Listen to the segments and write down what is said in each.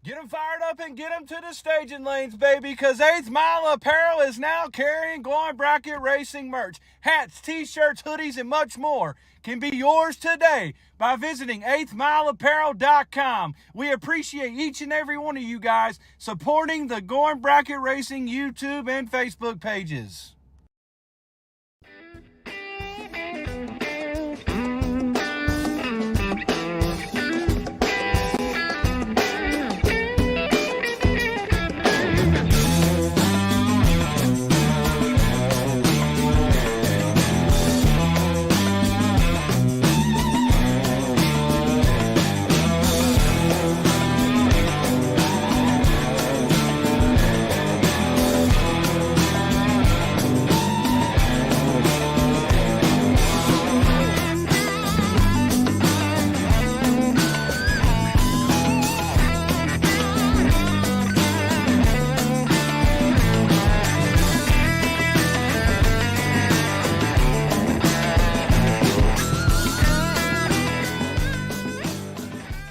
Get them fired up and get them to the staging lanes, baby, because 8th Mile Apparel is now carrying Going Bracket Racing merch. Hats, t-shirts, hoodies, and much more can be yours today by visiting 8thmileapparel.com. We appreciate each and every one of you guys supporting the Going Bracket Racing YouTube and Facebook pages.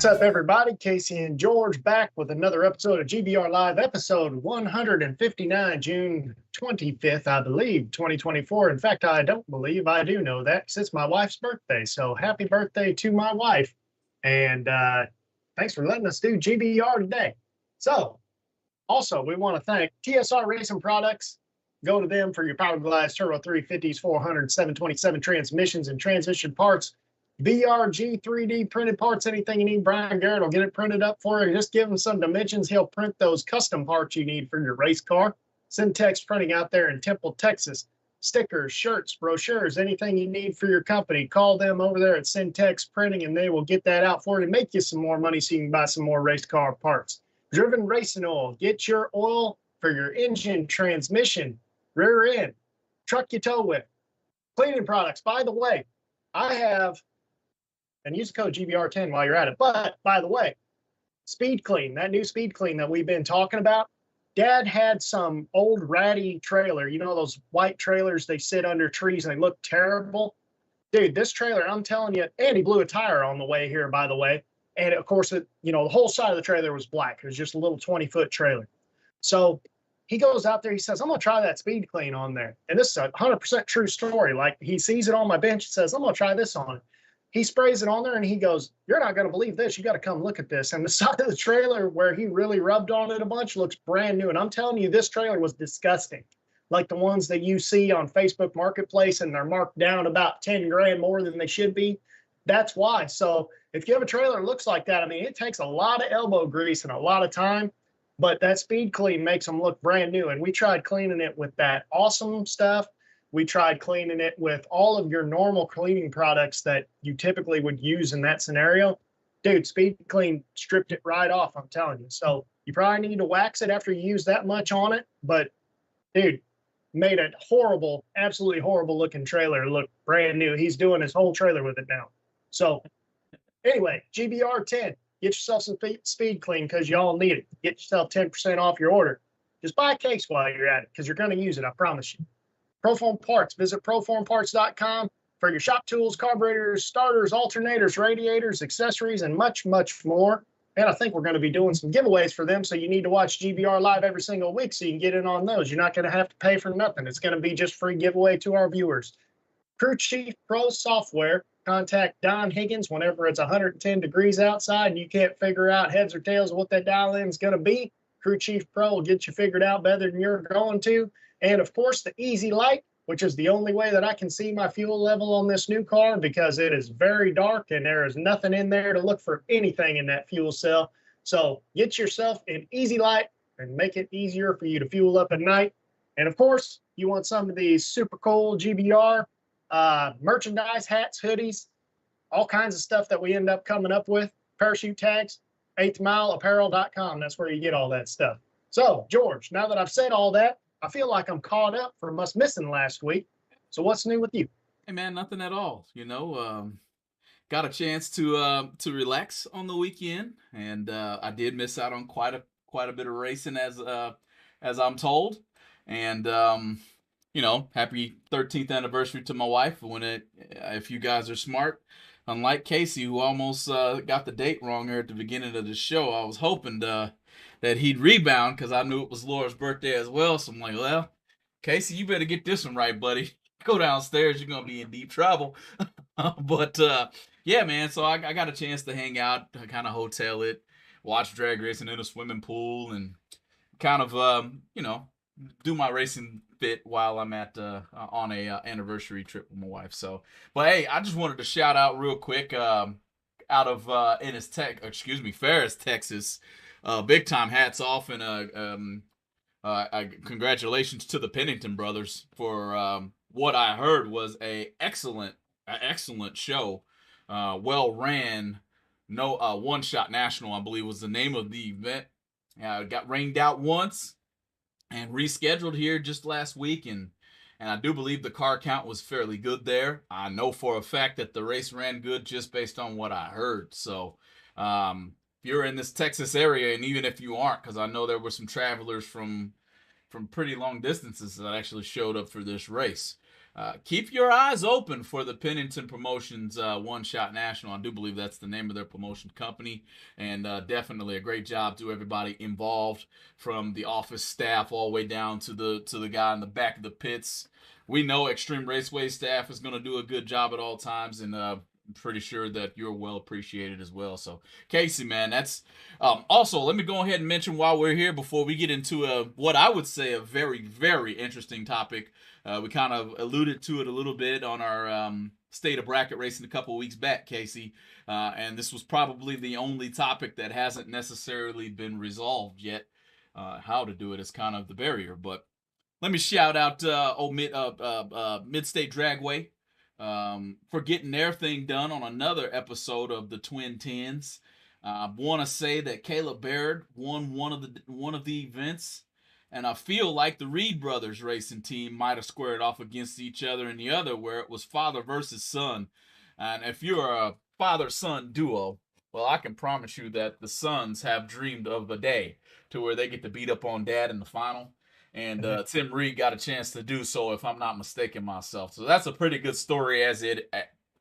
What's up, everybody? Casey and George back with another episode of GBR Live, episode 159, June 25th, I believe, 2024. In fact, I don't believe, I do know that because it's my wife's birthday. So happy birthday to my wife. And thanks for letting us do GBR today. So also, we want to thank TSR Racing Products. Go to them for your Power Glass Turbo 350s, 400, 727 transmissions and transmission parts. VRG 3D printed parts, anything you need, Brian Garrett will get it printed up for you. Just give him some dimensions. He'll print those custom parts you need for your race car. Syntex Printing out there in Temple, Texas. Stickers, shirts, brochures, anything you need for your company. Call them over there at Syntex Printing and they will get that out for you. Make you some more money so you can buy some more race car parts. Driven Racing Oil. Get your oil for your engine, transmission, rear end, truck you tow with. Cleaning products. By the way, I have... and use the code GBR10 while you're at it. But, by the way, Speed Clean, that new Speed Clean that we've been talking about, Dad had some old ratty trailer. You know those white trailers, they sit under trees and they look terrible? Dude, this trailer, I'm telling you, and he blew a tire on the way here, by the way. And, of course, the whole side of the trailer was black. It was just a little 20-foot trailer. So he goes out there, he says, I'm going to try that Speed Clean on there. And this is a 100% true story. Like, he sees it on my bench and says, I'm going to try this on it. He sprays it on there and he goes, you're not going to believe this. You got to come look at this. And the side of the trailer where he really rubbed on it a bunch looks brand new. And I'm telling you, this trailer was disgusting. Like the ones that you see on Facebook Marketplace and they're marked down about 10 grand more than they should be. That's why. So if you have a trailer that looks like that, I mean, it takes a lot of elbow grease and a lot of time, but that Speed Clean makes them look brand new. And we tried cleaning it with that awesome stuff. We tried cleaning it with all of your normal cleaning products that you typically would use in that scenario. Dude, Speed Clean stripped it right off, I'm telling you. So you probably need to wax it after you use that much on it. But, dude, made a horrible, absolutely horrible looking trailer look brand new. He's doing his whole trailer with it now. So, anyway, GBR 10. Get yourself some Speed Clean because you all need it. Get yourself 10% off your order. Just buy a case while you're at it because you're going to use it, I promise you. Proform Parts. Visit proformparts.com for your shop tools, carburetors, starters, alternators, radiators, accessories, and much, much more. And I think we're going to be doing some giveaways for them, so you need to watch GBR Live every single week so you can get in on those. You're not going to have to pay for nothing. It's going to be just free giveaway to our viewers. Crew Chief Pro Software. Contact Don Higgins whenever it's 110 degrees outside and you can't figure out heads or tails of what that dial-in is going to be. Crew Chief Pro will get you figured out better than you're going to. And, of course, the Easy Light, which is the only way that I can see my fuel level on this new car because it is very dark and there is nothing in there to look for anything in that fuel cell. So get yourself an Easy Light and make it easier for you to fuel up at night. And, of course, you want some of these super cool GBR merchandise, hats, hoodies, all kinds of stuff that we end up coming up with, parachute tags, 8thmileapparel.com. That's where you get all that stuff. So, George, now that I've said all that, I feel like I'm caught up from us missing last week. So what's new with you? Hey man, nothing at all. Got a chance to relax on the weekend, and I did miss out on quite a bit of racing as I'm told. And happy 13th anniversary to my wife. If you guys are smart, unlike Casey, who almost got the date wrong here at the beginning of the show, I was hoping that he'd rebound because I knew it was Laura's birthday as well. So I'm like, well, Casey, you better get this one right, buddy. Go downstairs, you're gonna be in deep trouble. But yeah, man. So I got a chance to hang out, kind of hotel it, watch drag racing in a swimming pool, and kind of do my racing fit while I'm at on a anniversary trip with my wife. So, but hey, I just wanted to shout out real quick out of Ferris, Texas. Big time hats off and congratulations to the Pennington brothers for what I heard was a excellent show. Well ran. No One Shot National, I believe, was the name of the event. Got rained out once and rescheduled here just last week, and I do believe the car count was fairly good there. I know for a fact that the race ran good just based on what I heard. So if you're in this Texas area, and even if you aren't, because I know there were some travelers from pretty long distances that actually showed up for this race. Keep your eyes open for the Pennington Promotions One Shot National. I do believe that's the name of their promotion company, and definitely a great job to everybody involved, from the office staff all the way down to the guy in the back of the pits. We know Extreme Raceway staff is going to do a good job at all times, and I'm pretty sure that you're well appreciated as well. So, Casey, man, that's also, let me go ahead and mention while we're here before we get into what I would say a very, very interesting topic. We kind of alluded to it a little bit on our state of bracket racing a couple weeks back, Casey. And this was probably the only topic that hasn't necessarily been resolved yet. How to do it is kind of the barrier. But let me shout out Mid-State Dragway for getting their thing done on another episode of the Twin Tens. I want to say that Caleb Baird won one of the events. And I feel like the Reed brothers racing team might have squared off against each other in the other, where it was father versus son. And if you're a father-son duo, well, I can promise you that the sons have dreamed of a day to where they get to beat up on dad in the final. And Tim Reed got a chance to do so, if I'm not mistaken myself. So that's a pretty good story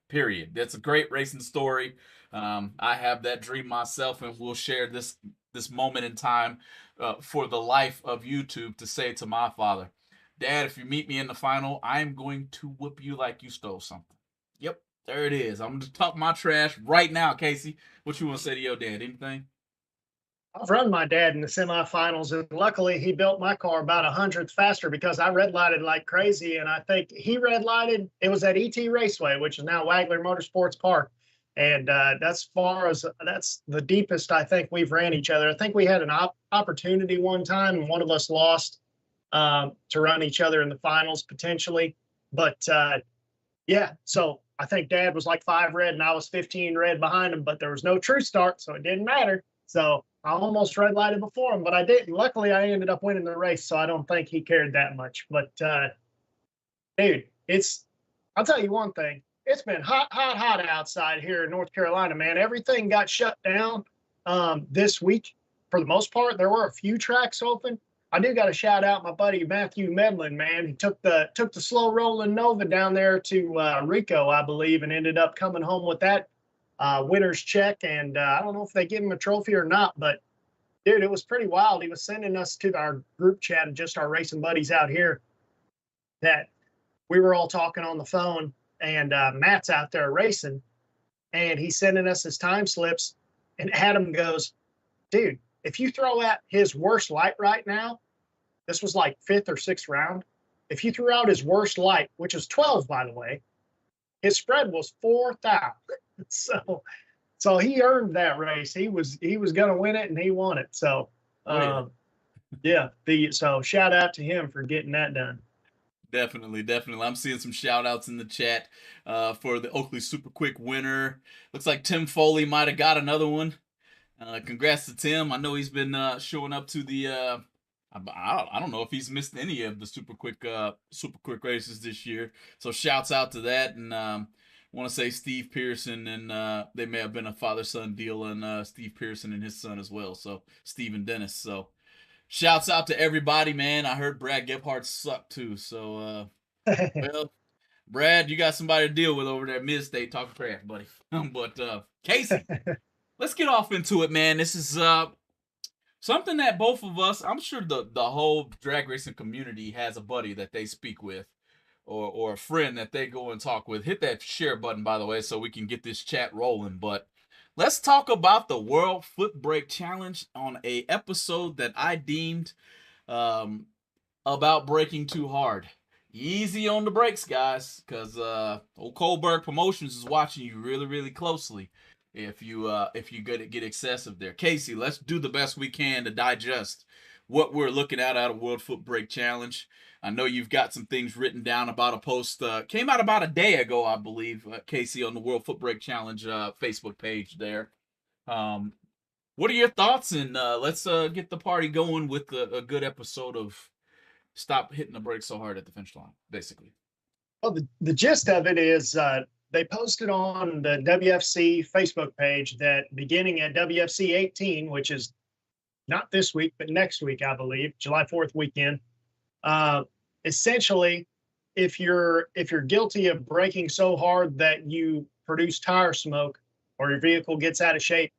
period. That's a great racing story. I have that dream myself, and we'll share this moment in time for the life of YouTube to say to my father, Dad, if you meet me in the final, I'm going to whoop you like you stole something. Yep, there it is. I'm going to talk my trash right now, Casey. What you want to say to your dad? Anything? I've run my dad in the semifinals, and luckily he built my car about 100th faster because I red lighted like crazy. And I think he red lighted. It was at ET Raceway, which is now Wagler Motorsports Park. And that's the deepest I think we've ran each other. I think we had an opportunity one time, and one of us lost to run each other in the finals potentially. But yeah, so I think Dad was like 5 red and I was 15 red behind him, but there was no true start, so it didn't matter. So I almost red lighted before him, but I didn't. Luckily, I ended up winning the race, so I don't think he cared that much. But dude, I'll tell you one thing. It's been hot outside here in North Carolina, man. Everything got shut down this week for the most part. There were a few tracks open. I do got to shout out my buddy Matthew Medlin, man. He took the slow rolling Nova down there to Rico, I believe, and ended up coming home with that winner's check. And I don't know if they give him a trophy or not, but dude, it was pretty wild. He was sending us to our group chat of just our racing buddies out here that we were all talking on the phone. And Matt's out there racing, and he's sending us his time slips. And Adam goes, dude, if you throw out his worst light right now, this was like 5th or 6th round. If you threw out his worst light, which is 12, by the way, his spread was 4,000. So he earned that race. He was going to win it, and he won it. So, yeah. So shout out to him for getting that done. Definitely. I'm seeing some shout outs in the chat for the Oakley Super Quick winner. Looks like Tim Foley might have got another one. Congrats to Tim. I know he's been showing up to the I don't know if he's missed any of the super quick races this year. So shouts out to that, and want to say Steve Pearson, and they may have been a father-son deal on Steve Pearson and his son as well. So Steve and Dennis. So shouts out to everybody, man. I heard Brad Gephardt sucked too. So well, Brad, you got somebody to deal with over there at Mid-State talking trash, buddy. But Casey, let's get off into it, man. This is something that both of us, I'm sure the whole drag racing community has a buddy that they speak with, or a friend that they go and talk with. Hit that share button, by the way, so we can get this chat rolling. But let's talk about the World Foot Brake Challenge on a episode that I deemed about braking too hard. Easy on the brakes, guys, because old Colberg Promotions is watching you really, really closely. If you get excessive there, Casey, let's do the best we can to digest what we're looking at out of World Foot Brake Challenge. I know you've got some things written down about a post came out about a day ago, I believe, Casey, on the World Foot Brake Challenge Facebook page there. What are your thoughts? And let's get the party going with a good episode of Stop Hitting the Brakes So Hard at the Finish Line, basically. Well, the gist of it is they posted on the WFC Facebook page that beginning at WFC 18, which is not this week, but next week, I believe, July 4th weekend, essentially, if you're guilty of braking so hard that you produce tire smoke or your vehicle gets out of shape,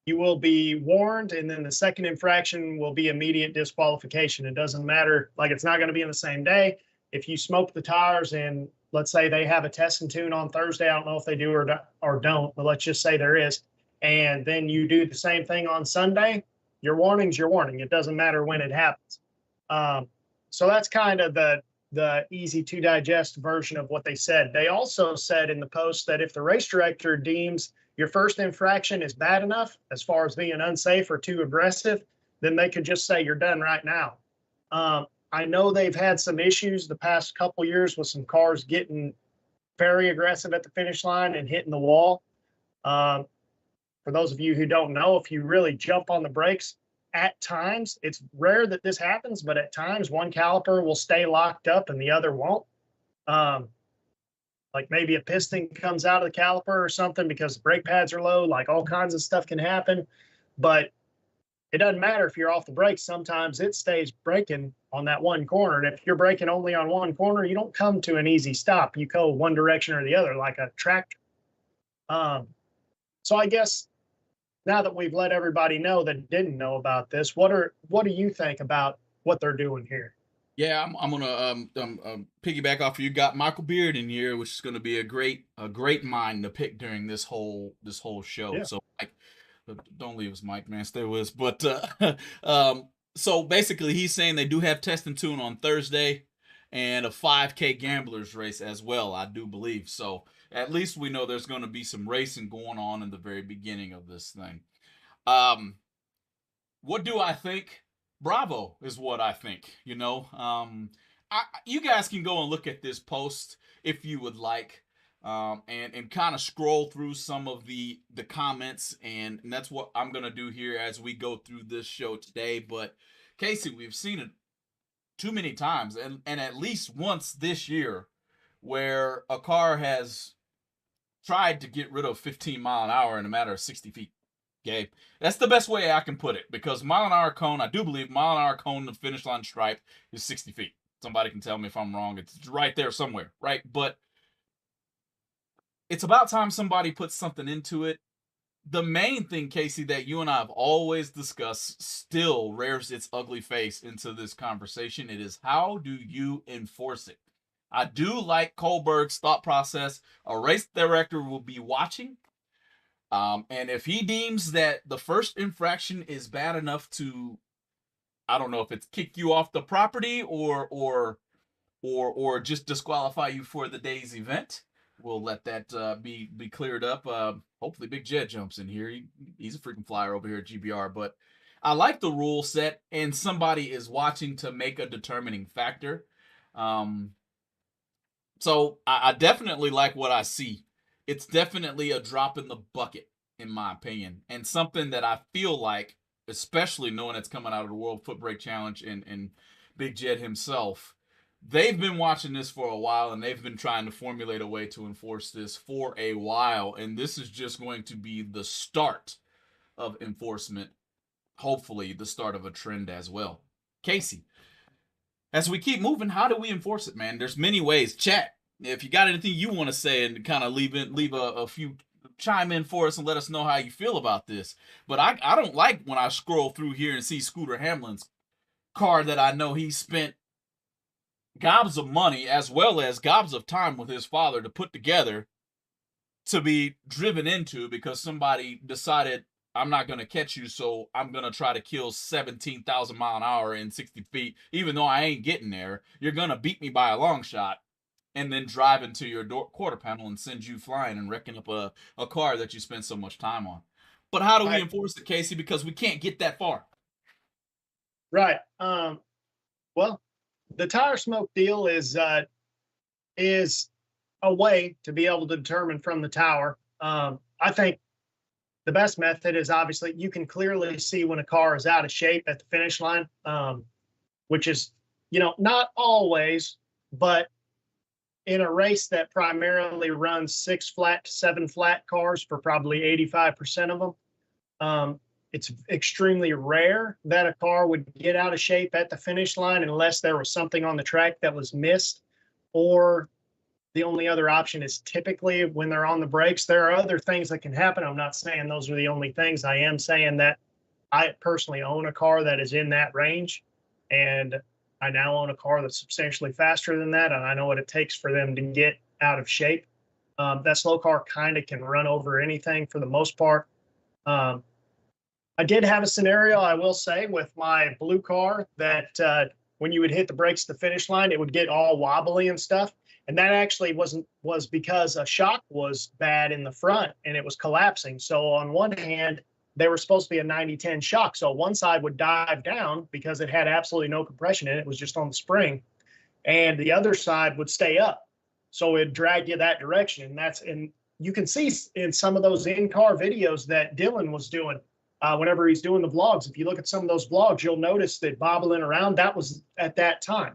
you will be warned, and then the second infraction will be immediate disqualification. It doesn't matter, like it's not going to be in the same day. If you smoke the tires and let's say they have a test and tune on Thursday, I don't know if they do or don't, but let's just say there is, and then you do the same thing on Sunday, your warning's your warning. It doesn't matter when it happens. So that's kind of the easy to digest version of what they said. They also said in the post that if the race director deems your first infraction is bad enough as far as being unsafe or too aggressive, then they could just say you're done right now. I know they've had some issues the past couple years with some cars getting very aggressive at the finish line and hitting the wall. For those of you who don't know, if you really jump on the brakes, at times, it's rare that this happens, but at times one caliper will stay locked up and the other won't. Like maybe a piston comes out of the caliper or something because the brake pads are low, like all kinds of stuff can happen. But it doesn't matter if you're off the brakes. Sometimes it stays braking on that one corner. And if you're braking only on one corner, you don't come to an easy stop. You go one direction or the other like a tractor. So I guess now that we've let everybody know that didn't know about this, what do you think about what they're doing here? Yeah, I'm gonna piggyback off. You got Michael Beard in here, which is gonna be a great mind to pick during this whole show. Yeah. So Mike, don't leave us, Mike, man, stay with us. But so basically, he's saying they do have test and tune on Thursday, and a 5K gamblers race as well, I do believe. So at least we know there's going to be some racing going on in the very beginning of this thing. What do I think? Bravo is what I think. You know, you guys can go and look at this post if you would like, and kind of scroll through some of the comments, and that's what I'm gonna do here as we go through this show today. But Casey, we've seen it too many times, and at least once this year, where a car has tried to get rid of 15 mile an hour in a matter of 60 feet. Okay, that's the best way I can put it, because mile an hour cone, I do believe mile an hour cone, the finish line stripe is 60 feet. Somebody can tell me if I'm wrong. It's right there somewhere, right? But it's about time somebody puts something into it. The main thing, Casey, that you and I have always discussed still rears its ugly face into this conversation. It is, how do you enforce it? I do like Colberg's thought process. A race director will be watching. And if he deems that the first infraction is bad enough to, I don't know if it's kick you off the property or just disqualify you for the day's event, we'll let that be cleared up. Hopefully Big Jed jumps in here. He's a freaking flyer over here at GBR. But I like the rule set, and somebody is watching to make a determining factor. So I definitely like what I see. It's definitely a drop in the bucket, in my opinion, and something that I feel like, especially knowing it's coming out of the World Foot Brake Challenge and Big Jed himself, they've been watching this for a while, and they've been trying to formulate a way to enforce this for a while, and this is just going to be the start of enforcement, hopefully the start of a trend as well. Casey, as we keep moving, how do we enforce it, man? There's many ways. Chat, if you got anything you want to say and kind of leave a few, chime in for us and let us know how you feel about this. But I don't like when I scroll through here and see Scooter Hamlin's car that I know he spent gobs of money as well as gobs of time with his father to put together, to be driven into because somebody decided, I'm not going to catch you, so I'm going to try to kill 17,000 mile an hour in 60 feet, even though I ain't getting there. You're going to beat me by a long shot, and then drive into your quarter panel and send you flying and wrecking up a car that you spent so much time on. But how do we enforce it, Casey? Because we can't get that far. Right. Well, the tire smoke deal is a way to be able to determine from the tower. I think the best method is obviously you can clearly see when a car is out of shape at the finish line, which is, not always, but in a race that primarily runs 6 flat to 7 flat cars for probably 85% of them, it's extremely rare that a car would get out of shape at the finish line unless there was something on the track that was missed, or the only other option is typically when they're on the brakes. There are other things that can happen. I'm not saying those are the only things. I am saying that I personally own a car that is in that range, and I now own a car that's substantially faster than that, and I know what it takes for them to get out of shape. That slow car kind of can run over anything for the most part. I did have a scenario, I will say, with my blue car that when you would hit the brakes at the finish line, it would get all wobbly and stuff. And that actually was because a shock was bad in the front and it was collapsing. So on one hand, they were supposed to be a 90-10 shock. So one side would dive down because it had absolutely no compression in it. It was just on the spring. And the other side would stay up. So it dragged you that direction. And you can see in some of those in-car videos that Dylan was doing, whenever he's doing the vlogs. If you look at some of those vlogs, you'll notice that bobbling around, that was at that time.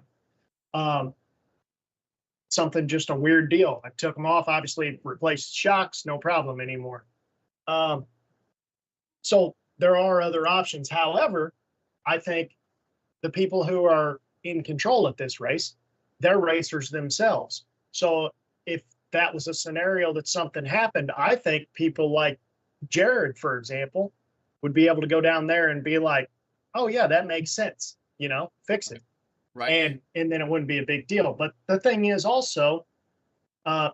Something, just a weird deal. I took them off, obviously replaced shocks, no problem anymore. So there are other options. However, I think the people who are in control at this race, they're racers themselves. So if that was a scenario that something happened, I think people like Jared, for example, would be able to go down there and be like, oh yeah, that makes sense, fix it. Right. And then it wouldn't be a big deal. But the thing is also,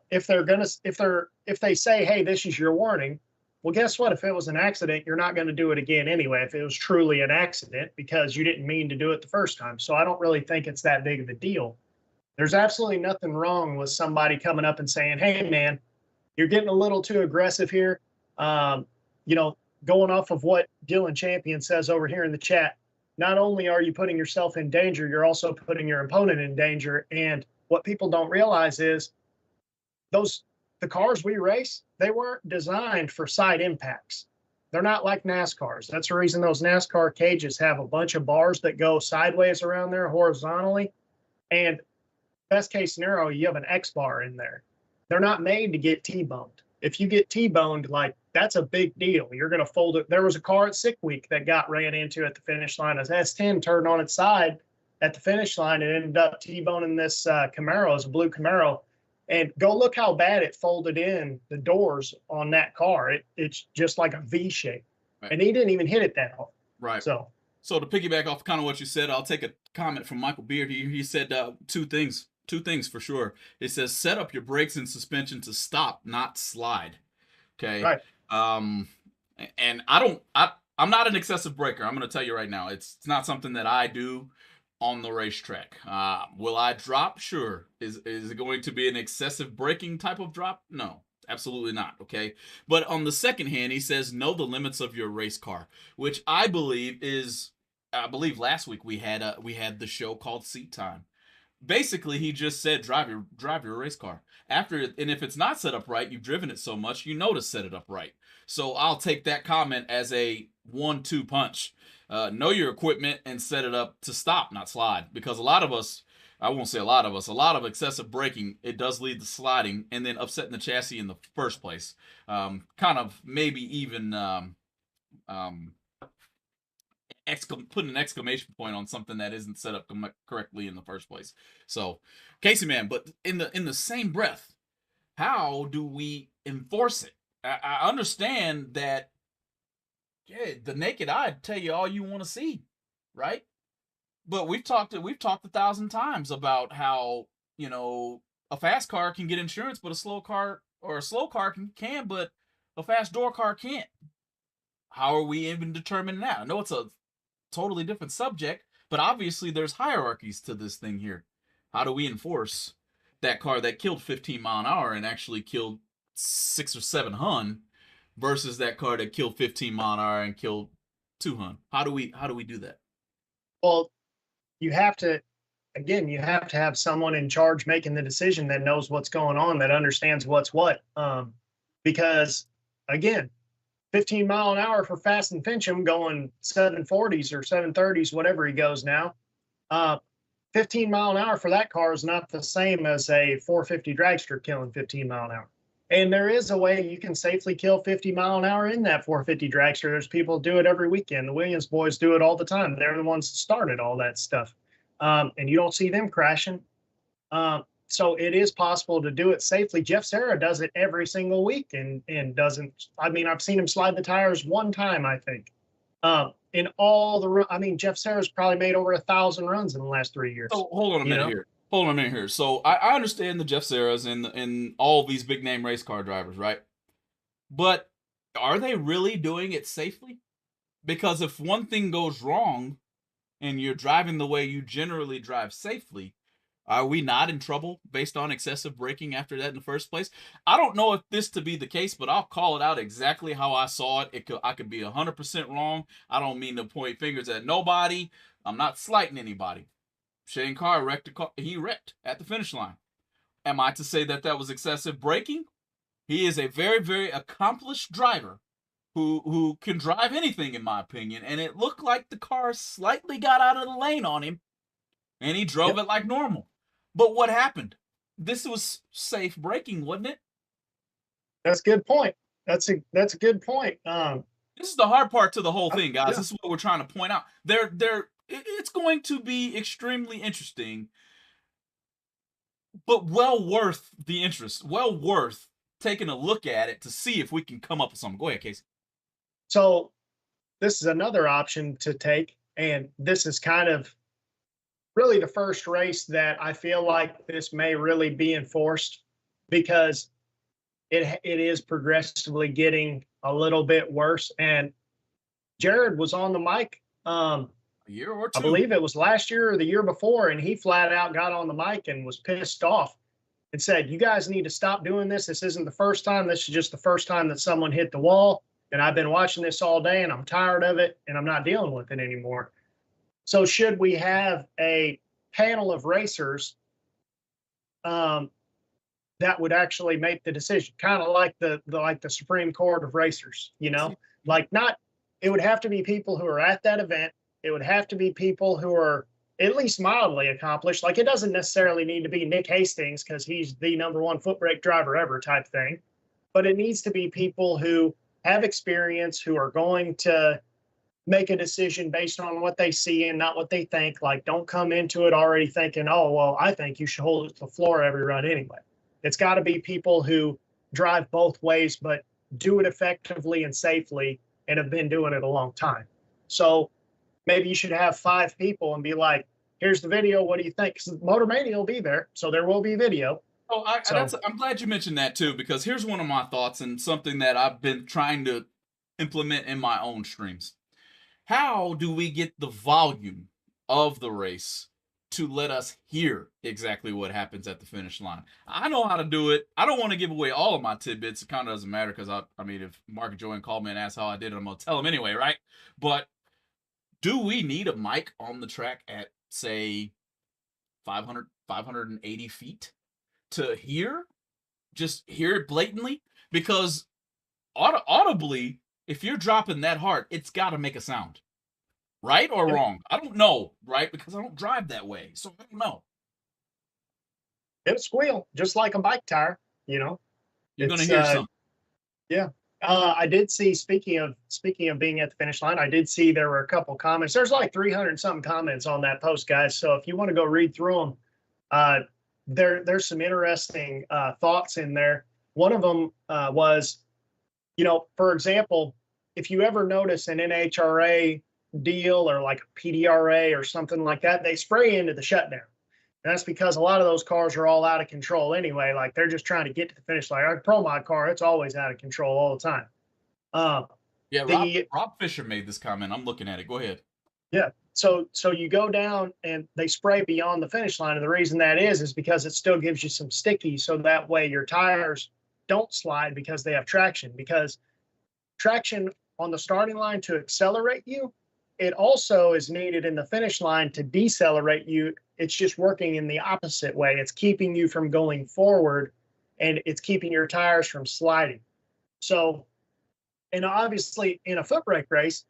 if they say, hey, this is your warning, well, guess what? If it was an accident, you're not going to do it again anyway, if it was truly an accident, because you didn't mean to do it the first time. So I don't really think it's that big of a deal. There's absolutely nothing wrong with somebody coming up and saying, hey man, you're getting a little too aggressive here. Going off of what Dylan Champion says over here in the chat, not only are you putting yourself in danger, you're also putting your opponent in danger. And what people don't realize is the cars we race, they weren't designed for side impacts. They're not like NASCARs. That's the reason those NASCAR cages have a bunch of bars that go sideways around there horizontally. And best case scenario, you have an X bar in there. They're not made to get T-boned. If you get T-boned, like, that's a big deal. You're going to fold it. There was a car at Sick Week that got ran into at the finish line. As S10 turned on its side at the finish line and ended up T-boning this Camaro. It was a blue Camaro. And go look how bad it folded in the doors on that car. It's just like a V shape. Right. And he didn't even hit it that hard. Right. So to piggyback off kind of what you said, I'll take a comment from Michael Beard. He said two things for sure. It says, set up your brakes and suspension to stop, not slide. Okay. Right. And I'm not an excessive braker. I'm going to tell you right now, it's not something that I do on the racetrack. Will I drop? Sure. Is it going to be an excessive braking type of drop? No, absolutely not. Okay. But on the second hand, he says, know the limits of your race car, which I believe last week we had the show called Seat Time. Basically, he just said, drive your race car. And if it's not set up right, you've driven it so much, you know to set it up right. So I'll take that comment as a 1-2 punch. Know your equipment and set it up to stop, not slide. Because a lot of us, I won't say a lot of excessive braking, it does lead to sliding and then upsetting the chassis in the first place. Kind of maybe even putting an exclamation point on something that isn't set up correctly in the first place. So, Casey, man, but in the same breath, how do we enforce it? I understand that, yeah, the naked eye tell you all you want to see, right? But we've talked 1,000 times about how, you know, a fast car can get insurance, but a slow car can, but a fast door car can't. How are we even determining that? I know it's a totally different subject, but obviously there's hierarchies to this thing here. How do we enforce that car that killed 15 mile an hour and actually killed 6 or 7 hun versus that car that killed 15 mile an hour and killed 2 hun? How do we do that? Well, you have to have someone in charge making the decision that knows what's going on, that understands what's what. Because again, 15 mile an hour for Fast and Fincham going 740s or 730s, whatever he goes now. 15 mile an hour for that car is not the same as a 450 dragster killing 15 mile an hour. And there is a way you can safely kill 50 mile an hour in that 450 dragster. There's people who do it every weekend. The Williams boys do it all the time. They're the ones that started all that stuff. And you don't see them crashing. So it is possible to do it safely. Jeff Serra does it every single week and doesn't. I mean, I've seen him slide the tires one time, I think. In all the, Jeff Serra's probably made over 1,000 runs in the last 3 years. So hold on a minute here. So I understand the Jeff Serras and all these big name race car drivers, right? But are they really doing it safely? Because if one thing goes wrong and you're driving the way you generally drive safely, are we not in trouble based on excessive braking after that in the first place? I don't know if this to be the case, but I'll call it out exactly how I saw it. I could be 100% wrong. I don't mean to point fingers at nobody. I'm not slighting anybody. Shane Carr wrecked he wrecked at the finish line. Am I to say that that was excessive braking? He is a very, very accomplished driver who can drive anything, in my opinion, and it looked like the car slightly got out of the lane on him, and he drove it like normal. But what happened? This was safe braking, wasn't it? That's a good point. That's a good point. This is the hard part to the whole thing, guys. This is what we're trying to point out. It's going to be extremely interesting, but well worth the interest. Well worth taking a look at it to see if we can come up with something. Go ahead, Casey. So this is another option to take, and this is kind of really the first race that I feel like this may really be enforced, because it is progressively getting a little bit worse. And Jared was on the mic a year or two. I believe it was last year or the year before, and he flat out got on the mic and was pissed off and said, "You guys need to stop doing this. This isn't the first time. This is just the first time that someone hit the wall. And I've been watching this all day, and I'm tired of it, and I'm not dealing with it anymore." So should we have a panel of racers that would actually make the decision, kind of like the Supreme Court of racers, you know, it would have to be people who are at that event. It would have to be people who are at least mildly accomplished. Like, it doesn't necessarily need to be Nick Hastings because he's the #1 foot brake driver ever type thing, but it needs to be people who have experience, who are going to make a decision based on what they see and not what they think. Like, don't come into it already thinking, "Oh, well, I think you should hold it to the floor every run anyway." It's got to be people who drive both ways, but do it effectively and safely and have been doing it a long time. So maybe you should have 5 people and be like, "Here's the video. What do you think?" Because Motor Mania will be there, so there will be video. Oh, I'm glad you mentioned that too, because here's one of my thoughts and something that I've been trying to implement in my own streams. How do we get the volume of the race to let us hear exactly what happens at the finish line? I know how to do it. I don't want to give away all of my tidbits. It kind of doesn't matter, because I mean, if Mark and Joanne called me and asked how I did it, I'm going to tell them anyway, right? But do we need a mic on the track at, say, 580 feet to just hear it blatantly? Because audibly, if you're dropping that hard, it's got to make a sound. Right or wrong? I don't know, right? Because I don't drive that way, so I don't know. It'll squeal, just like a bike tire, you know. You're going to hear something. Yeah. I did see, speaking of being at the finish line, I did see there were a couple comments. There's like 300 something comments on that post, guys. So if you want to go read through them, there's some interesting thoughts in there. One of them was, for example, if you ever notice an NHRA deal or like a PDRA or something like that, they spray into the shutdown. And that's because a lot of those cars are all out of control anyway. Like they're just trying to get to the finish line. Our Pro Mod car, it's always out of control all the time. Yeah, Rob Fisher made this comment. I'm looking at it. Go ahead. Yeah. So you go down and they spray beyond the finish line. And the reason that is because it still gives you some sticky. So that way your tires don't slide because they have traction. Because traction on the starting line to accelerate you, it also is needed in the finish line to decelerate you. It's just working in the opposite way. It's keeping you from going forward and it's keeping your tires from sliding. So, and obviously in a foot brake race,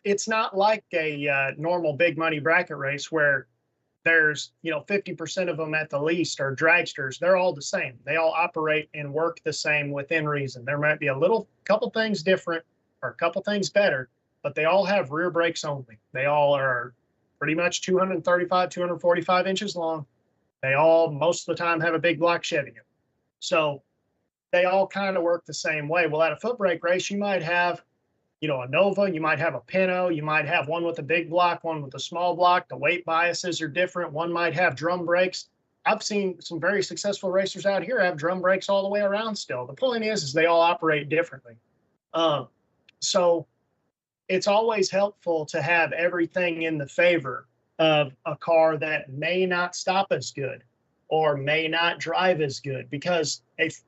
it's not like a normal big money bracket race where there's 50% of them at the least are dragsters. They're all the same. They all operate and work the same within reason. There might be a couple things different or a couple things better, but they all have rear brakes only. They all are pretty much 235, 245 inches long. They all, most of the time, have a big block Chevy. So they all kind of work the same way. Well, at a foot brake race, you might have, a Nova, you might have a Pinto, you might have one with a big block, one with a small block. The weight biases are different. One might have drum brakes. I've seen some very successful racers out here have drum brakes all the way around still. The point is they all operate differently. So it's always helpful to have everything in the favor of a car that may not stop as good or may not drive as good, because if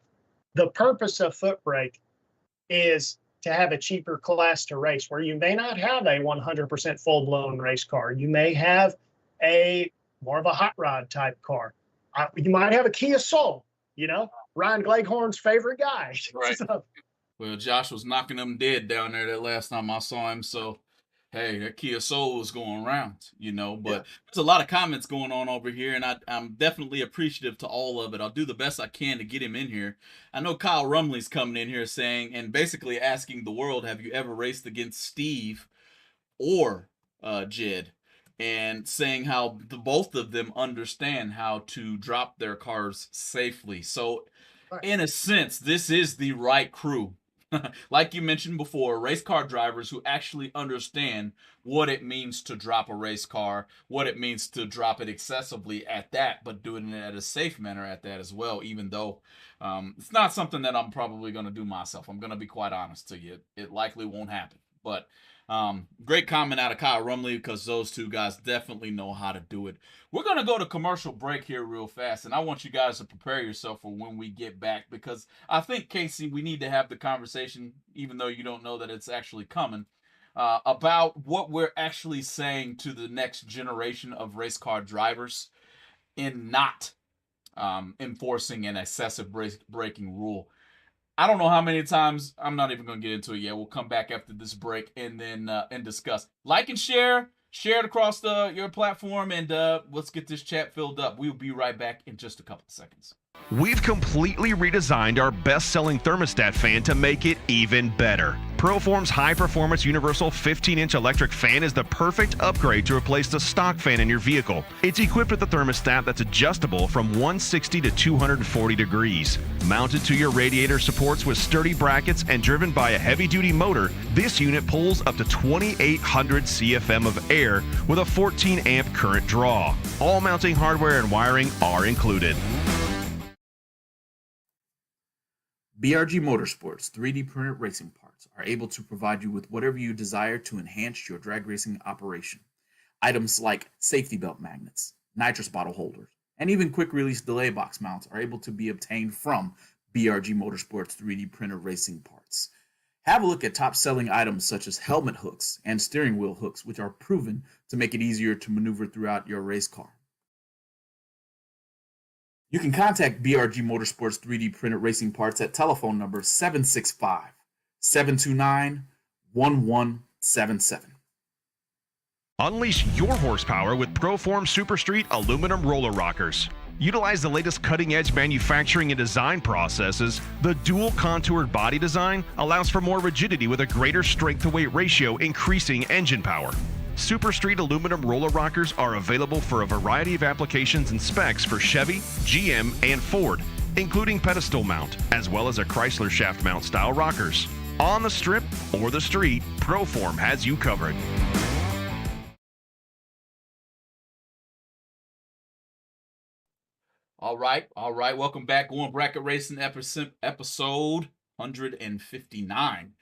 the purpose of foot brake is to have a cheaper class to race, where you may not have a 100% full-blown race car. You may have a more of a hot rod type car. You might have a Kia Soul, Ryan Gleghorn's favorite guy. Right. So, well, Josh was knocking them dead down there that last time I saw him. So, hey, that Kia Soul was going around, but there's a lot of comments going on over here, and I'm definitely appreciative to all of it. I'll do the best I can to get him in here. I know Kyle Rumley's coming in here saying, and basically asking the world, have you ever raced against Steve or Jed? And saying how both of them understand how to drop their cars safely. So, in a sense, this is the right crew. Like you mentioned before, race car drivers who actually understand what it means to drop a race car, what it means to drop it excessively at that, but doing it at a safe manner at that as well, even though it's not something that I'm probably going to do myself. I'm going to be quite honest to you. It likely won't happen. But great comment out of Kyle Rumley, because those two guys definitely know how to do it. We're going to go to commercial break here real fast, and I want you guys to prepare yourself for when we get back, because I think, Casey, we need to have the conversation, even though you don't know that it's actually coming, about what we're actually saying to the next generation of race car drivers in not enforcing an excessive braking rule. I don't know how many times. I'm not even going to get into it yet. We'll come back after this break and then and discuss. Like and share it across your platform, and let's get this chat filled up. We'll be right back in just a couple of seconds. We've completely redesigned our best-selling thermostat fan to make it even better. Proform's high-performance universal 15-inch electric fan is the perfect upgrade to replace the stock fan in your vehicle. It's equipped with a thermostat that's adjustable from 160 to 240 degrees. Mounted to your radiator supports with sturdy brackets and driven by a heavy-duty motor, this unit pulls up to 2,800 CFM of air with a 14-amp current draw. All mounting hardware and wiring are included. BRG Motorsports 3D printed racing parts are able to provide you with whatever you desire to enhance your drag racing operation. Items like safety belt magnets, nitrous bottle holders, and even quick release delay box mounts are able to be obtained from BRG Motorsports 3D printed racing parts. Have a look at top selling items such as helmet hooks and steering wheel hooks, which are proven to make it easier to maneuver throughout your race car. You can contact BRG Motorsports 3D printed racing parts at telephone number 765-729-1177. Unleash your horsepower with Proform Super Street aluminum roller rockers. Utilize the latest cutting-edge manufacturing and design processes. The dual contoured body design allows for more rigidity with a greater strength-to-weight ratio, increasing engine power. Super Street aluminum roller rockers are available for a variety of applications and specs for Chevy, GM, and Ford, including pedestal mount, as well as a Chrysler shaft mount style rockers. On the strip or the street, Proform has you covered. All right. Welcome back. Going Bracket Racing episode 159.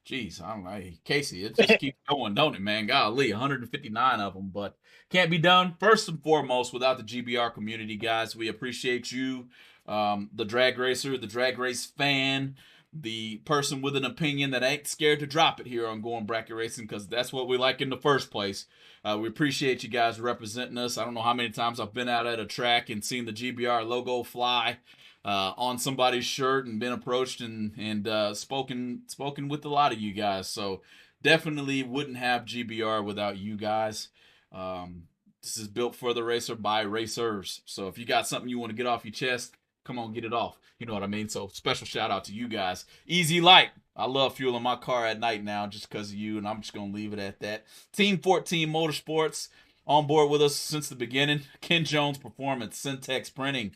Jeez, I don't know. Casey, it just keeps going, don't it, man? Golly, 159 of them, but can't be done. First and foremost, without the GBR community, guys. We appreciate you, the drag racer, the drag race fan, the person with an opinion that ain't scared to drop it here on Going Bracket Racing, because that's what we like in the first place. We appreciate you guys representing us. I don't know how many times I've been out at a track and seen the GBR logo fly on somebody's shirt and been approached and spoken with a lot of you guys. So definitely wouldn't have GBR without you guys. This is built for the racer by racers. So if you got something you want to get off your chest, come on, get it off. You know what I mean? So special shout out to you guys. Easy Light. I love fueling my car at night now just because of you, and I'm just going to leave it at that. Team 14 Motorsports on board with us since the beginning. Ken Jones Performance, Syntex Printing,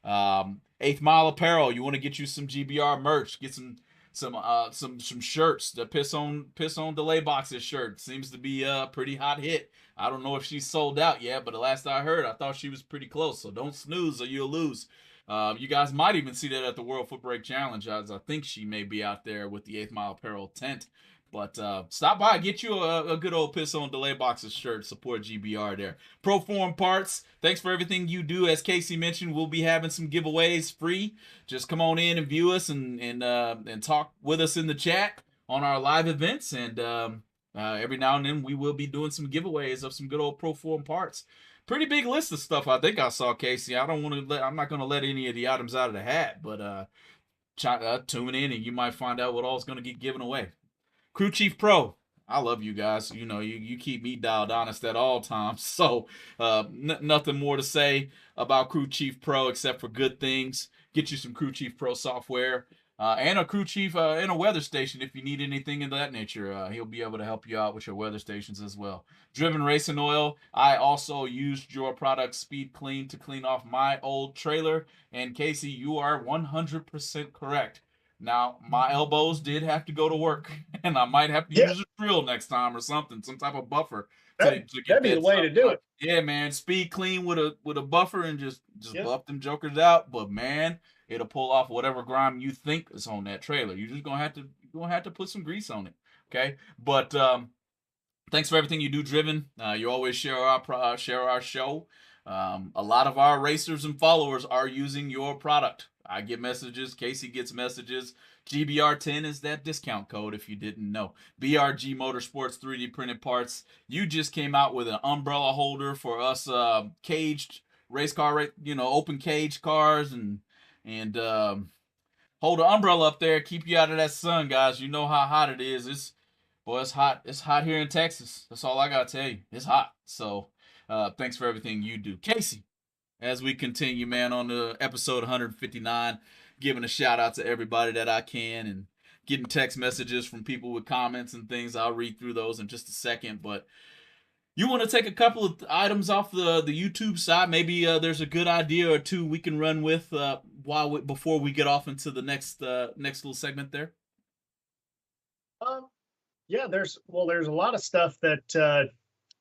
8th Mile Apparel. You want to get you some GBR merch, get some shirts. The piss on delay boxes shirt seems to be a pretty hot hit. I don't know if she's sold out yet, but the last I heard, I thought she was pretty close. So don't snooze or you'll lose. You guys might even see that at the World Foot Brake Challenge, as I think she may be out there with the 8th Mile Apparel tent. But stop by, get you a good old piss on delay boxes shirt. Support GBR there. Proform Parts, thanks for everything you do. As Casey mentioned, we'll be having some giveaways free. Just come on in and view us and talk with us in the chat on our live events. And every now and then we will be doing some giveaways of some good old Proform Parts. Pretty big list of stuff I think I saw, Casey. I'm not going to let any of the items out of the hat, but tune in and you might find out what all is going to get given away. Crew Chief Pro, I love you guys. You know, you keep me dialed honest at all times. So nothing more to say about Crew Chief Pro except for good things. Get you some Crew Chief Pro software and a Crew Chief and a weather station if you need anything of that nature. He'll be able to help you out with your weather stations as well. Driven Racing Oil, I also used your product Speed Clean to clean off my old trailer. And Casey, you are 100% correct. Now, my elbows did have to go to work, and I might have to use a drill next time or something, some type of buffer. That'd be the way to do it. Yeah, man, Speed Clean with a buffer and just buff them jokers out. But man, it'll pull off whatever grime you think is on that trailer. You're just gonna have to put some grease on it, okay? But thanks for everything you do, Driven. You always share our show. A lot of our racers and followers are using your product. I get messages. Casey gets messages. GBR10 is that discount code if you didn't know. BRG Motorsports 3D printed parts. You just came out with an umbrella holder for us caged race car, open cage cars and hold the umbrella up there. Keep you out of that sun, guys. You know how hot it is. It's hot. It's hot here in Texas. That's all I got to tell you. It's hot. So thanks for everything you do. Casey, as we continue, man, on the episode 159, giving a shout out to everybody that I can and getting text messages from people with comments and things. I'll read through those in just a second, but you want to take a couple of items off the YouTube side? Maybe there's a good idea or two we can run with before we get off into the next little segment there. Yeah, there's a lot of stuff that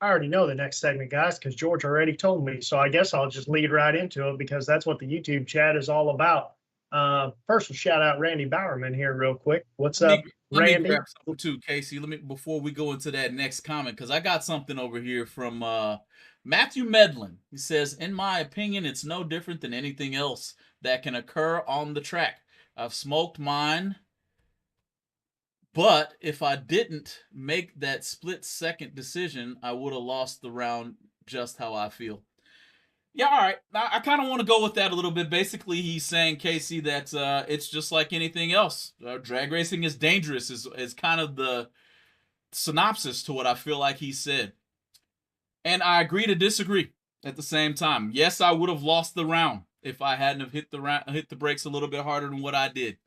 I already know the next segment, guys, because George already told me. So I guess I'll just lead right into it because that's what the YouTube chat is all about. First, we'll shout out Randy Bowerman here real quick. What's up, Randy? Let me grab something too, Casey. Before we go into that next comment, because I got something over here from Matthew Medlin. He says, in my opinion, it's no different than anything else that can occur on the track. I've smoked mine, but if I didn't make that split-second decision, I would have lost the round just how I feel. Yeah, all right. I kind of want to go with that a little bit. Basically, he's saying, Casey, that it's just like anything else. Drag racing is dangerous is kind of the synopsis to what I feel like he said. And I agree to disagree. At the same time, yes, I would have lost the round if I hadn't have hit the brakes a little bit harder than what I did.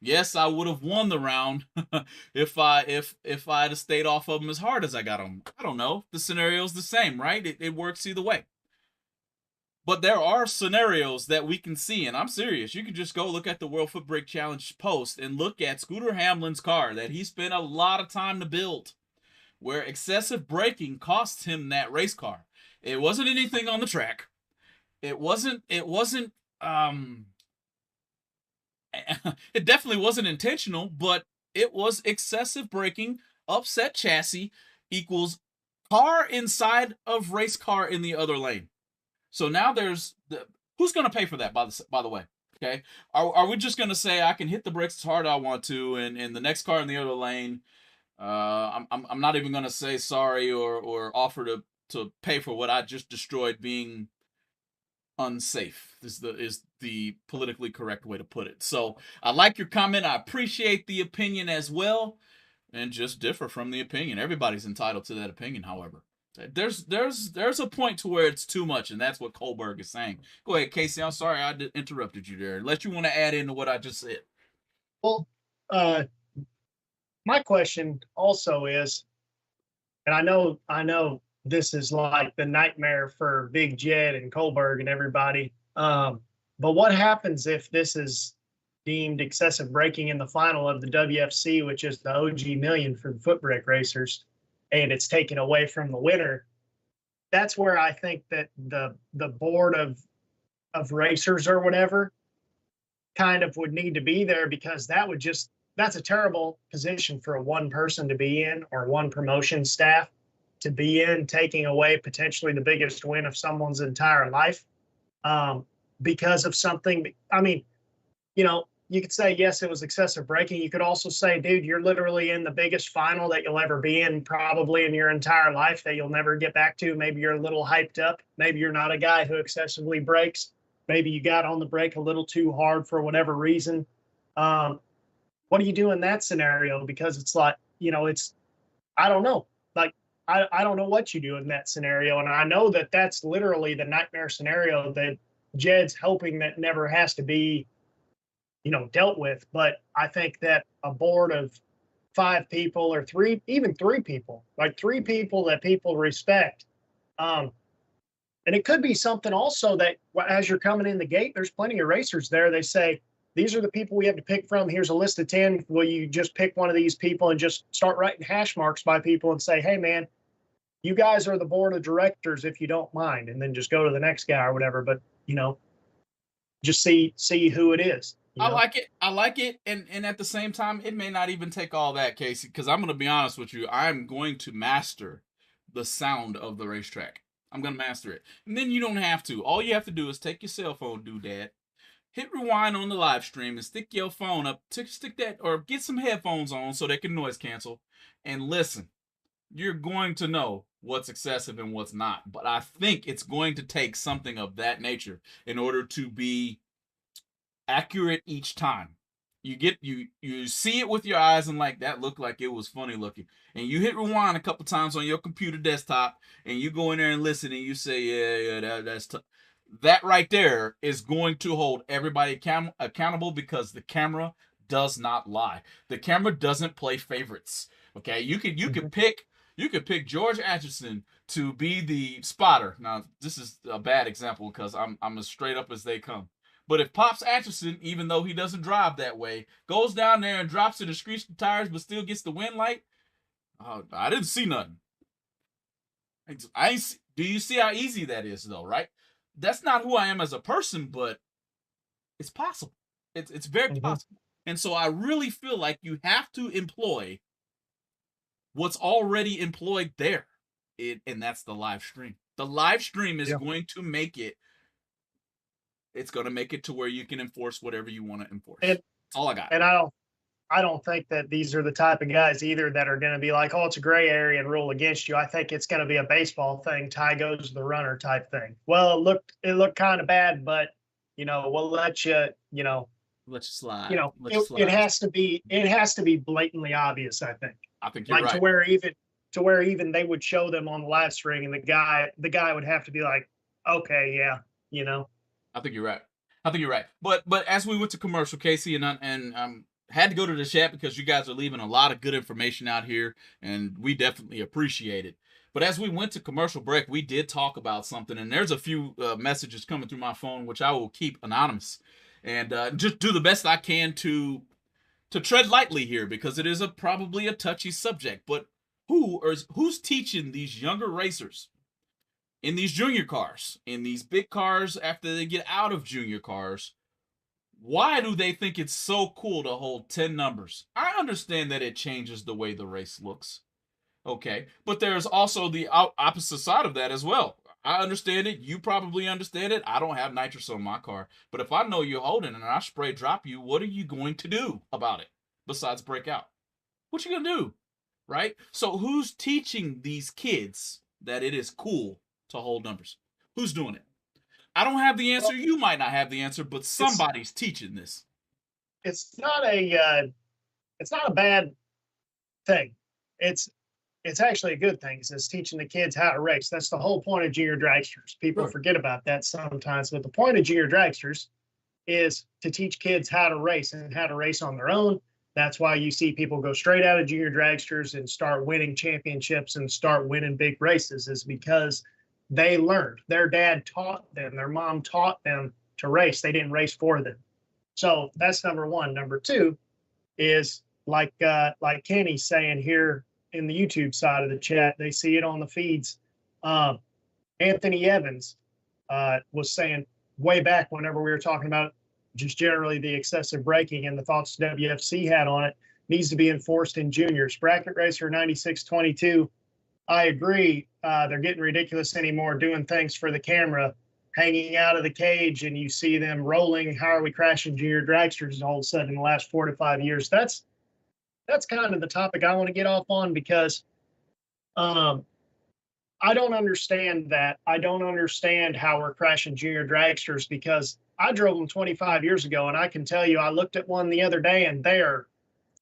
Yes, I would have won the round if I had have stayed off of them as hard as I got them. I don't know. The scenario's the same, right? It works either way. But there are scenarios that we can see, and I'm serious. You can just go look at the World Foot Brake Challenge post and look at Scooter Hamlin's car that he spent a lot of time to build, where excessive braking cost him that race car. It wasn't anything on the track. It definitely wasn't intentional, but it was excessive braking, upset chassis equals car inside of race car in the other lane. So now there's who's going to pay for that, by the way? Okay, are we just going to say I can hit the brakes as hard as I want to, and the next car in the other lane, I'm not even going to say sorry or offer to pay for what I just destroyed being unsafe. This is the politically correct way to put it. So I like your comment. I appreciate the opinion as well, and just differ from the opinion. Everybody's entitled to that opinion, however. There's a point to where it's too much, and that's what Colberg is saying. Go ahead, Casey. I'm sorry I interrupted you there. Unless you want to add into what I just said. Well, my question also is, and I know this is like the nightmare for Big Jed and Colberg and everybody. But what happens if this is deemed excessive braking in the final of the WFC, which is the OG million for the foot brake racers, and it's taken away from the winner? That's where I think that the board of racers or whatever kind of would need to be there, because that's a terrible position for one person to be in, or one promotion staff to be in, taking away potentially the biggest win of someone's entire life because of something. I mean, you could say, yes, it was excessive braking. You could also say, dude, you're literally in the biggest final that you'll ever be in, probably in your entire life, that you'll never get back to. Maybe you're a little hyped up. Maybe you're not a guy who excessively brakes. Maybe you got on the brake a little too hard for whatever reason. What do you do in that scenario? Because it's like, I don't know. Like, I don't know what you do in that scenario. And I know that that's literally the nightmare scenario that Jed's hoping that never has to be dealt with. But I think that a board of 5 people or 3 people, like 3 people that people respect. And it could be something also that as you're coming in the gate, there's plenty of racers there. They say, these are the people we have to pick from. Here's a list of 10. Will you just pick one of these people and just start writing hash marks by people and say, hey, man, you guys are the board of directors if you don't mind, and then just go to the next guy or whatever. But, just see who it is. I like it. And at the same time, it may not even take all that, Casey, because I'm going to be honest with you. I'm going to master the sound of the racetrack. I'm going to master it. And then you don't have to. All you have to do is take your cell phone, doodad, hit rewind on the live stream, and stick your phone up, stick that, or get some headphones on so they can noise cancel, and listen. You're going to know what's excessive and what's not. But I think it's going to take something of that nature in order to be accurate each time. You see it with your eyes and like, that looked like it was funny looking. And you hit rewind a couple times on your computer desktop, and you go in there and listen, and you say, yeah, that's tough. That right there is going to hold everybody accountable, because the camera does not lie. The camera doesn't play favorites. Okay, you could pick George Atchison to be the spotter. Now, this is a bad example because I'm as straight up as they come. But if Pops Atchison, even though he doesn't drive that way, goes down there and drops it and screeches the tires but still gets the wind light, I didn't see nothing. Do you see how easy that is, though, right? That's not who I am as a person, but it's possible. It's very possible. And so I really feel like you have to employ what's already employed there, and that's the live stream. The live stream is going to make it. It's going to make it to where you can enforce whatever you want to enforce. That's all I got. And I don't think that these are the type of guys either that are going to be like, oh, it's a gray area and rule against you. I think it's going to be a baseball thing, tie goes to the runner type thing. Well, it looked kind of bad, but we'll let you slide. It has to be blatantly obvious. I think you're right. To where even they would show them on the live stream, and the guy would have to be like, Okay, yeah, you know. I think you're right. I think you're right. But as we went to commercial, Casey, and had to go to the chat because you guys are leaving a lot of good information out here, and we definitely appreciate it. But as we went to commercial break, we did talk about something, and there's a few messages coming through my phone, which I will keep anonymous, and just do the best I can to tread lightly here because it is probably a touchy subject. But who's teaching these younger racers in these junior cars, in these big cars after they get out of junior cars? Why do they think it's so cool to hold 10 numbers? I understand that it changes the way the race looks. Okay, but there's also the opposite side of that as well. I understand it. You probably understand it. I don't have nitrous on my car. But if I know you're holding and I spray drop you, what are you going to do about it besides break out? What you going to do? Right? So who's teaching these kids that it is cool to hold numbers? Who's doing it? I don't have the answer. You might not have the answer, but somebody's teaching this. It's not a bad thing. It's actually a good thing. It's teaching the kids how to race. That's the whole point of junior dragsters. People forget about that sometimes, but the point of junior dragsters is to teach kids how to race and how to race on their own. That's why you see people go straight out of junior dragsters and start winning championships and start winning big races, is because they learned. Their dad taught them, their mom taught them to race. They didn't race for them. So that's number one. Number two is like Kenny's saying here in the YouTube side of the chat, they see it on the feeds. Anthony Evans was saying way back whenever we were talking about just generally the excessive braking and the thoughts WFC had on it, needs to be enforced in juniors. Bracket Racer 9622, I agree. They're getting ridiculous anymore, doing things for the camera, hanging out of the cage, and you see them rolling. How are we crashing junior dragsters all of a sudden in the last 4 to 5 years? That's kind of the topic I want to get off on, because I don't understand that. I don't understand how we're crashing junior dragsters, because I drove them 25 years ago, and I can tell you, I looked at one the other day, and they're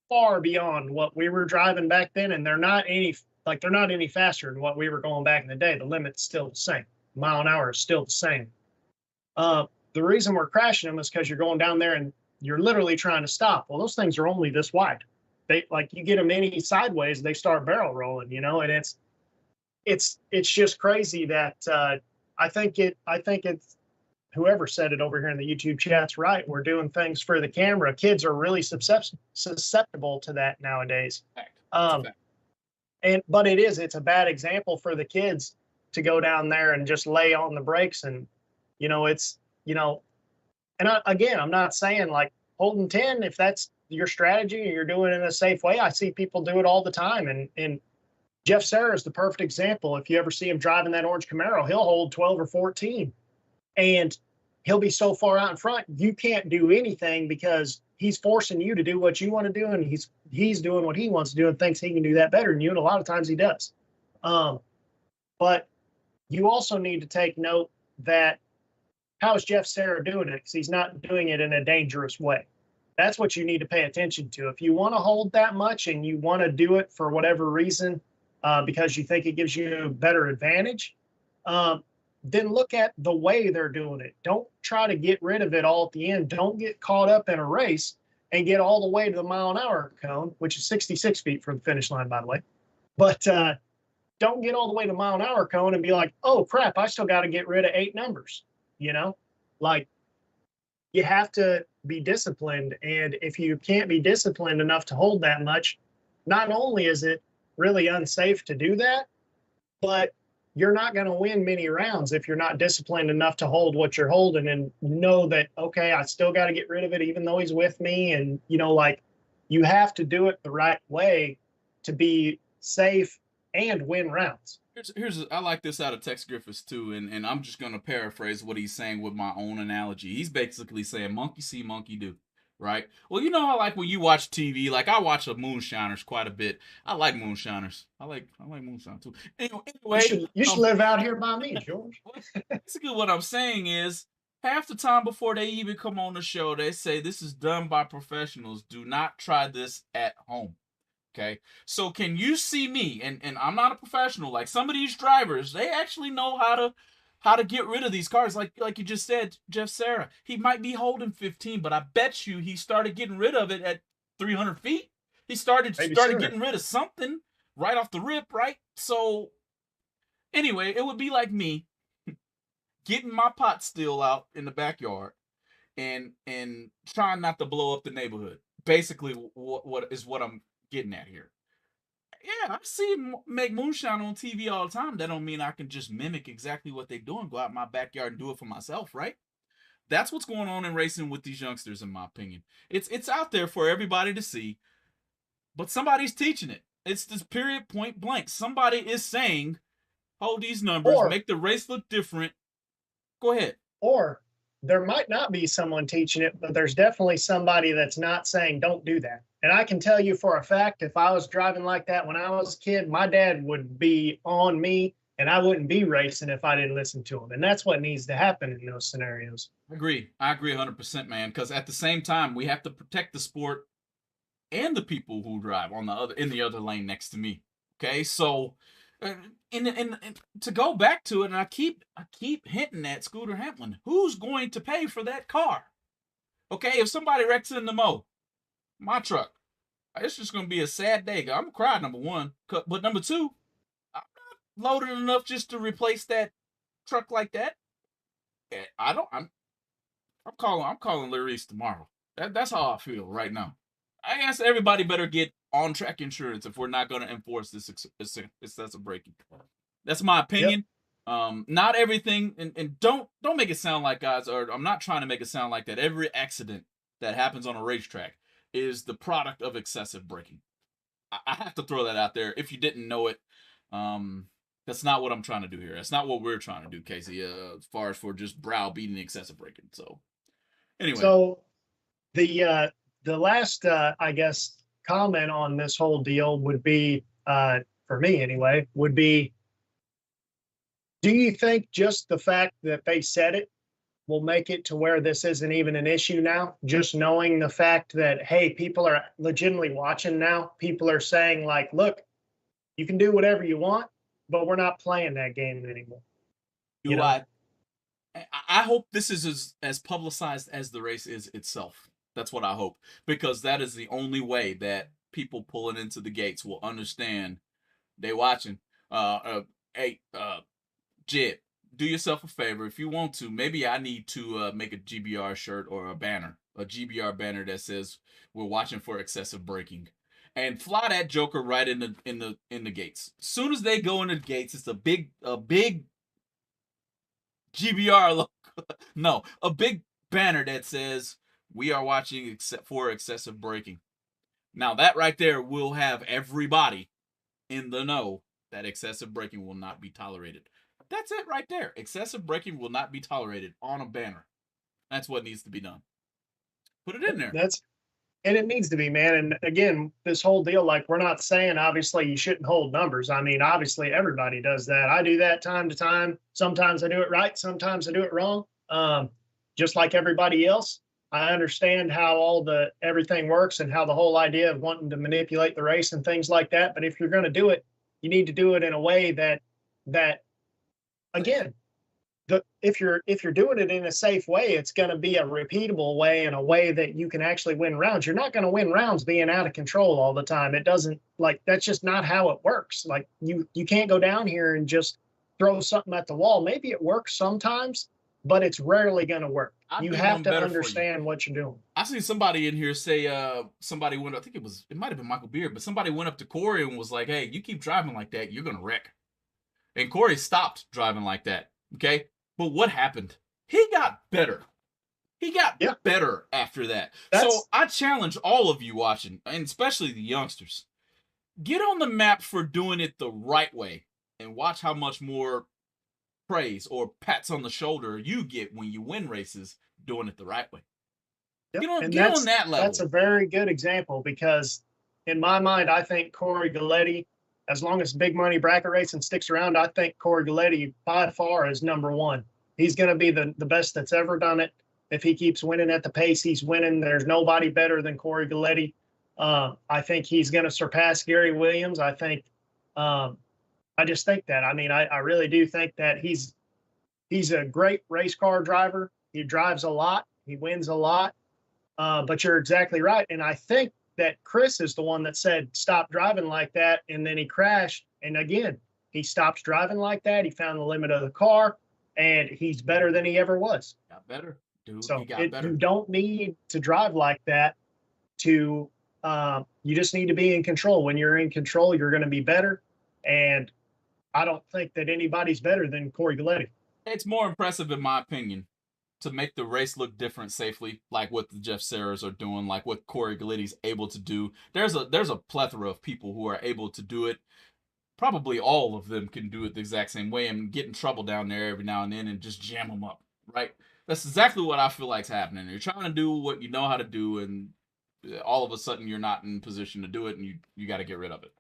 far beyond what we were driving back then, and they're not any faster than what we were going back in the day. The limit's still the same. Mile an hour is still the same. The reason we're crashing them is because you're going down there and you're literally trying to stop. Well, those things are only this wide. They, like, you get them any sideways, they start barrel rolling, and it's just crazy that I think it's whoever said it over here in the YouTube chat's right. We're doing things for the camera. Kids are really susceptible to that nowadays. But it's a bad example for the kids to go down there and just lay on the brakes. And, I'm not saying like holding 10, if that's your strategy and you're doing it in a safe way. I see people do it all the time. And Jeff Serra is the perfect example. If you ever see him driving that orange Camaro, he'll hold 12 or 14 and he'll be so far out in front, you can't do anything because he's forcing you to do what you want to do. And he's doing what he wants to do and thinks he can do that better than you. And a lot of times he does. But you also need to take note that how is Jeff Serra doing it? Because he's not doing it in a dangerous way. That's what you need to pay attention to. If you want to hold that much and you want to do it for whatever reason, because you think it gives you a better advantage, then look at the way they're doing it. Don't try to get rid of it all at the end. Don't get caught up in a race and get all the way to the mile-an-hour cone, which is 66 feet from the finish line, by the way. But don't get all the way to the mile-an-hour cone and be like, oh, crap, I still got to get rid of 8 numbers. Like, you have to be disciplined. And if you can't be disciplined enough to hold that much, not only is it really unsafe to do that, but you're not going to win many rounds if you're not disciplined enough to hold what you're holding and know that, okay, I still got to get rid of it even though he's with me. And, you have to do it the right way to be safe and win rounds. I like this out of Tex Griffiths too, and I'm just going to paraphrase what he's saying with my own analogy. He's basically saying monkey see, monkey do. Right? Well, how like when you watch TV, like I watch the Moonshiners quite a bit. I like Moonshiners. I like Moonshine too. Anyway, you should live out here by me, George. Basically, what I'm saying is, half the time before they even come on the show, they say this is done by professionals. Do not try this at home. Okay, so can you see me? And I'm not a professional. Like some of these drivers, they actually know how how to get rid of these cars. Like you just said, Jeff Serra, he might be holding 15, but I bet you he started getting rid of it at 300 feet. He started getting rid of something right off the rip, right? So anyway, it would be like me getting my pot still out in the backyard and trying not to blow up the neighborhood. Basically, what I'm getting at here. Yeah, I see them make moonshine on TV all the time. That don't mean I can just mimic exactly what they're doing, go out in my backyard and do it for myself, right? That's what's going on in racing with these youngsters, in my opinion. It's out there for everybody to see, but somebody's teaching it. It's this period, point blank. Somebody is saying, hold these numbers, make the race look different. Go ahead. Or there might not be someone teaching it, but there's definitely somebody that's not saying don't do that. And I can tell you for a fact, if I was driving like that when I was a kid, my dad would be on me and I wouldn't be racing if I didn't listen to him. And that's what needs to happen in those scenarios. I agree 100%, man, because at the same time, we have to protect the sport and the people who drive in the other lane next to me. Okay, so and to go back to it, and I keep hinting at Scooter Hamlin. Who's going to pay for that car? Okay, if somebody wrecks in the my truck, it's just going to be a sad day. I'm going to cry, number one. But number two, I'm not loaded enough just to replace that truck like that. I'm calling Larice tomorrow. That's how I feel right now. I guess everybody better get on-track insurance if we're not going to enforce this excessive braking. That's my opinion. Yep. Not everything, and don't make it sound like, guys, or I'm not trying to make it sound like that every accident that happens on a racetrack is the product of excessive braking. I have to throw that out there. If you didn't know it, that's not what I'm trying to do here. That's not what we're trying to do, Casey, as far as for just browbeating excessive braking. So, anyway. So, the last, I guess, comment on this whole deal would be, for me anyway, would be, do you think just the fact that they said it will make it to where this isn't even an issue now? Just knowing the fact that, hey, people are legitimately watching now. People are saying, like, look, you can do whatever you want, but we're not playing that game anymore. I hope this is as publicized as the race is itself. That's what I hope, because that is the only way that people pulling into the gates will understand they watching. Hey, Jed, do yourself a favor. If you want to, maybe I need to make a GBR shirt or a GBR banner that says we're watching for excessive braking, and fly that joker right in the gates. As soon as they go into the gates, it's a big GBR logo. No, a big banner that says we are watching for excessive braking. Now that right there will have everybody in the know that excessive braking will not be tolerated. That's it right there. Excessive braking will not be tolerated on a banner. That's what needs to be done. Put it in there. And it needs to be, man. And again, this whole deal, like, we're not saying obviously you shouldn't hold numbers. I mean, obviously everybody does that. I do that time to time. Sometimes I do it right. Sometimes I do it wrong. Just like everybody else. I understand how everything works and how the whole idea of wanting to manipulate the race and things like that. But if you're going to do it, you need to do it in a way that again, if you're doing it in a safe way, it's going to be a repeatable way and a way that you can actually win rounds. You're not going to win rounds being out of control all the time. It doesn't, like, that's just not how it works. Like, you can't go down here and just throw something at the wall. Maybe it works sometimes, but it's rarely going to work. You have to understand what you're doing. I see somebody in here say, somebody went, I think it might have been Michael Beard, but somebody went up to Corey and was like, hey, you keep driving like that, you're going to wreck. And Corey stopped driving like that. Okay. But what happened? He got better. He got better after that. So I challenge all of you watching, and especially the youngsters, get on the map for doing it the right way and watch how much more praise or pats on the shoulder you get when you win races doing it the right way. Yep. Get on that level. That's a very good example, because in my mind, I think Corey Galletti, as long as big money bracket racing sticks around, I think Corey Galletti by far is number one. He's going to be the best that's ever done it. If he keeps winning at the pace he's winning, there's nobody better than Corey Galletti. I think he's going to surpass Gary Williams. I just think that. I mean, I really do think that he's he's a great race car driver. He drives a lot. He wins a lot. But you're exactly right. And I think that Chris is the one that said, stop driving like that. And then he crashed. And again, he stops driving like that. He found the limit of the car, and he's better than he ever was. Got better, dude. So He got better. you don't need to drive like that to, you just need to be in control. When you're in control, you're going to be better. And I don't think that anybody's better than Corey Galletti. It's more impressive, in my opinion, to make the race look different safely, like what the Jeff Serras are doing, like what Corey Galletti's able to do. There's a plethora of people who are able to do it. Probably all of them can do it the exact same way and get in trouble down there every now and then and just jam them up, right? That's exactly what I feel like's happening. You're trying to do what you know how to do, and all of a sudden you're not in position to do it, and you got to get rid of it,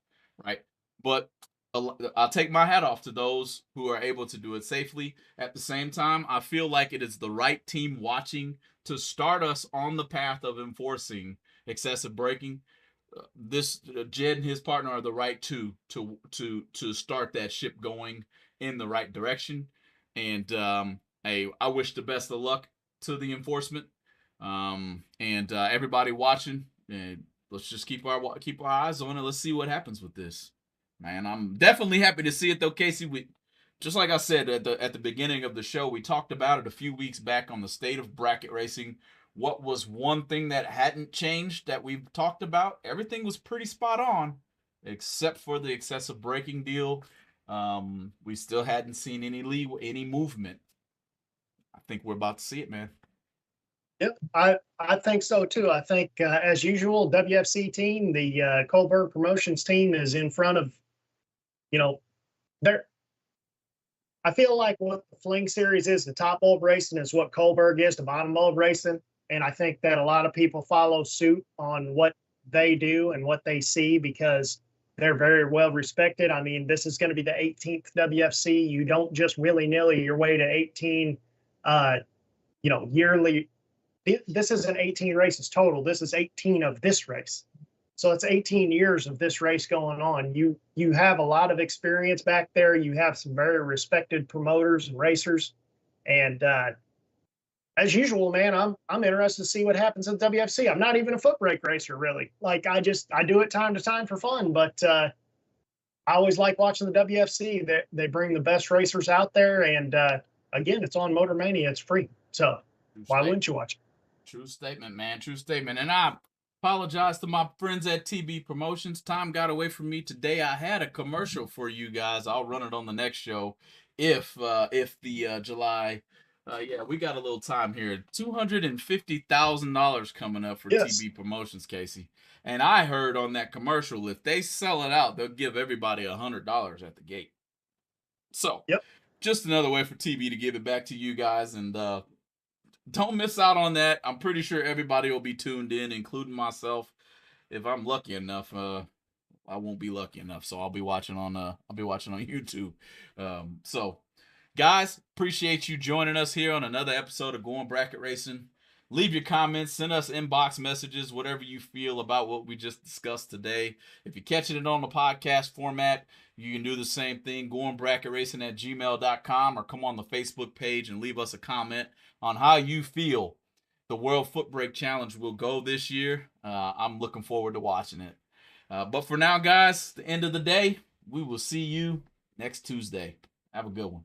right? But I'll take my hat off to those who are able to do it safely. At the same time, I feel like it is the right team watching to start us on the path of enforcing excessive braking. Jed and his partner are the right to start that ship going in the right direction. And I wish the best of luck to the enforcement, and everybody watching. And let's just keep our eyes on it. Let's see what happens with this. Man, I'm definitely happy to see it though, Casey. Just like I said at the beginning of the show, we talked about it a few weeks back on the state of bracket racing. What was one thing that hadn't changed that we've talked about? Everything was pretty spot on, except for the excessive braking deal. We still hadn't seen any movement. I think we're about to see it, man. Yep, I think so too. I think, as usual, WFC team, the Colberg Promotions team, is in front of, I feel like what the Fling Series is to top bulb racing is what Colberg is to bottom bulb racing. And I think that a lot of people follow suit on what they do and what they see because they're very well respected. I mean, this is going to be the 18th WFC. You don't just willy-nilly your way to 18, yearly. This isn't 18 races total. This is 18 of this race. So it's 18 years of this race going on. You have a lot of experience back there. You have some very respected promoters and racers. And as usual, man, I'm interested to see what happens at WFC. I'm not even a foot brake racer, really. Like I do it time to time for fun, but I always like watching the WFC. They bring the best racers out there, and again, it's on Motor Mania. It's free, so why wouldn't you watch it? True statement, man. True statement. And I apologize to my friends at TB Promotions. Time got away from me today. I had a commercial for you guys. I'll run it on the next show if the July. We got a little time here. $250,000 coming up for TB Promotions, Casey. And I heard on that commercial, if they sell it out, they'll give everybody $100 at the gate. So, just another way for TB to give it back to you guys. And don't miss out on that. I'm pretty sure everybody will be tuned in, including myself. If I'm lucky enough, I won't be lucky enough, so I'll be watching on YouTube. So. Guys, appreciate you joining us here on another episode of Going Bracket Racing. Leave your comments, send us inbox messages, whatever you feel about what we just discussed today. If you're catching it on the podcast format, you can do the same thing, goingbracketracing@gmail.com, or come on the Facebook page and leave us a comment on how you feel the World Foot Brake Challenge will go this year. I'm looking forward to watching it. But for now, guys, the end of the day, we will see you next Tuesday. Have a good one.